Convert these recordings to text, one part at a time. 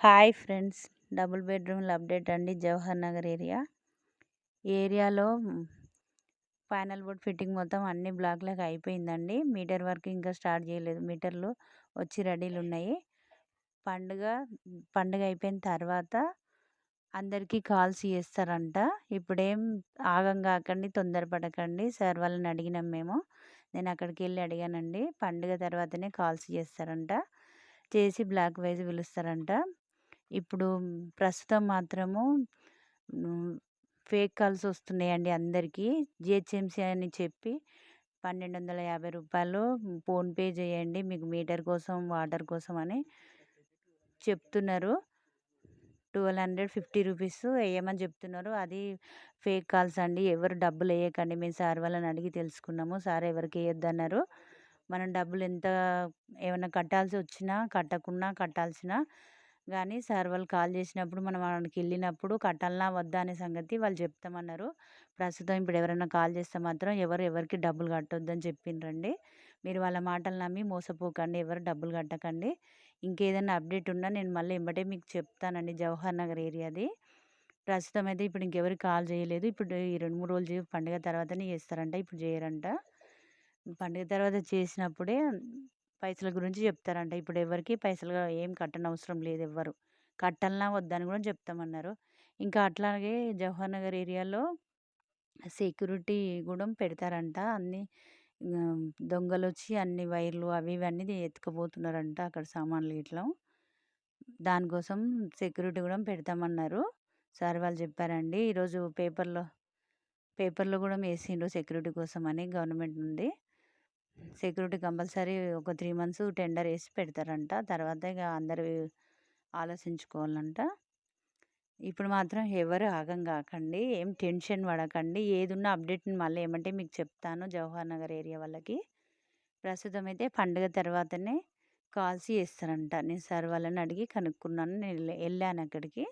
Hi friends, double బెడ్రూమ్ల update అండి. Jawahar Nagar area. ఈ ఏరియాలో ఫైనల్ బోర్డ్ ఫిట్టింగ్ మొత్తం అన్ని బ్లాక్లకు అయిపోయిందండి. మీటర్ వర్క్ ఇంకా స్టార్ట్ చేయలేదు. మీటర్లు వచ్చి రెడీలు ఉన్నాయి. పండుగ పండుగ అయిపోయిన తర్వాత అందరికీ కాల్స్ చేస్తారంట. ఇప్పుడేం ఆగం కాకండి, తొందరపడకండి. సార్ వాళ్ళని అడిగినాం మేము. నేను అక్కడికి వెళ్ళి అడిగానండి. పండుగ తర్వాతనే కాల్స్ చేస్తారంట. చేసి బ్లాక్ వైజ్ పిలుస్తారంట. ఇప్పుడు ప్రస్తుతం మాత్రము ఫేక్ కాల్స్ వస్తున్నాయండి అందరికీ. జిహెచ్ఎంసీ అని చెప్పి రూ. 1250 ఫోన్‌పే చేయండి మీకు మీటర్ కోసం, వాటర్ కోసం అని చెప్తున్నారు. రూ. 1250 వేయమని చెప్తున్నారు. అది ఫేక్ కాల్స్ అండి. ఎవరు డబ్బులు వేయకండి. మేము సార్ వాళ్ళని అడిగి తెలుసుకున్నాము. సార్ ఎవరికి వేయొద్దన్నారు. మనం డబ్బులు ఎంత ఏమైనా కట్టాల్సి వచ్చినా, కట్టకున్నా, కట్టాల్సినా కానీ సార్ వాళ్ళు కాల్ చేసినప్పుడు మనం వాళ్ళకి వెళ్ళినప్పుడు కట్టాలనా వద్దా అనే సంగతి వాళ్ళు చెప్తామన్నారు. ప్రస్తుతం ఇప్పుడు ఎవరైనా కాల్ చేస్తే మాత్రం ఎవరికి డబ్బులు కట్టొద్దని చెప్పిండ్రండి. మీరు వాళ్ళ మాటలు నమ్మి మోసపోకండి. ఎవరు డబ్బులు కట్టకండి. ఇంకేదైనా అప్డేట్ ఉన్నా నేను మళ్ళీ ఎంబటే మీకు చెప్తానండి. జవహర్ నగర్ ఏరియాది. ప్రస్తుతం అయితే ఇప్పుడు ఇంకెవరికి కాల్ చేయలేదు. ఇప్పుడు ఈ 2, 3 రోజులు పండుగ తర్వాతనే చేస్తారంట. ఇప్పుడు చేయరంట. పండుగ తర్వాత చేసినప్పుడే పైసల గురించి చెప్తారంట. ఇప్పుడు ఎవరికి పైసలు ఏం కట్టనవసరం లేదు ఎవ్వరు. కట్టాలనా వద్దా అని కూడా చెప్తామన్నారు. ఇంకా అట్లాగే జవహర్ నగర్ ఏరియాలో సెక్యూరిటీ కూడా పెడతారంట. అన్నీ దొంగలొచ్చి అన్ని వైర్లు అవి ఇవి అన్నీ ఎత్తుకుపోతున్నారంట అక్కడ సామాన్లు గిట్లా. దానికోసం సెక్యూరిటీ కూడా పెడతామన్నారు. సార్ వాళ్ళు చెప్పారండి. ఈరోజు పేపర్లో కూడా వేసిండ్రు సెక్యూరిటీ కోసం అని గవర్నమెంట్ నుండి. సెక్యూరిటీ కంపల్సరీ ఒక 3 మంత్స్ టెండర్ వేసి పెడతారంట. తర్వాత ఇక అందరూ ఆలోచించుకోవాలంట. ఇప్పుడు మాత్రం ఎవరు ఆగం కాకండి. ఏం టెన్షన్ పడకండి. ఏదున్నా అప్డేట్ని మళ్ళీ ఏమంటే మీకు చెప్తాను జవహర్ నగర్ ఏరియా వాళ్ళకి. ప్రస్తుతం అయితే పండుగ తర్వాతనే కాల్స్ చేస్తారంట. నేను సార్ వాళ్ళని అడిగి కనుక్కున్నాను. నేను వెళ్ళాను అక్కడికి.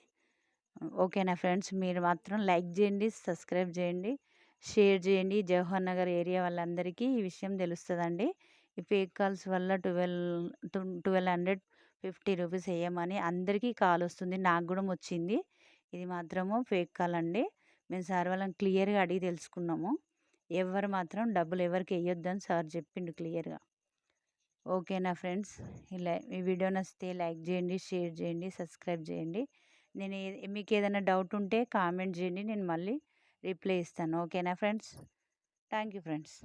ఓకేనా ఫ్రెండ్స్, మీరు మాత్రం లైక్ చేయండి, సబ్స్క్రైబ్ చేయండి, షేర్ చేయండి. జవహర్ నగర్ ఏరియా వాళ్ళందరికీ ఈ విషయం తెలుస్తుందండి. ఈ ఫేక్ కాల్స్ వల్ల 1250 వేయమని అందరికీ కాల్ వస్తుంది. నాకు కూడా వచ్చింది. ఇది మాత్రము ఫేక్ కాల్ అండి. మేము సార్ వాళ్ళని క్లియర్గా అడిగి తెలుసుకున్నాము. ఎవరు మాత్రం డబ్బులు ఎవరికి వేయొద్దని సార్ చెప్పిండు క్లియర్గా. ఓకేనా ఫ్రెండ్స్, ఈ వీడియో నచ్చితే లైక్ చేయండి, షేర్ చేయండి, సబ్స్క్రైబ్ చేయండి. నేను మీకు ఏదైనా డౌట్ ఉంటే కామెంట్ చేయండి. నేను మళ్ళీ రిప్లై ఇస్తాను. ఓకేనా ఫ్రెండ్స్, థ్యాంక్ యూ ఫ్రెండ్స్.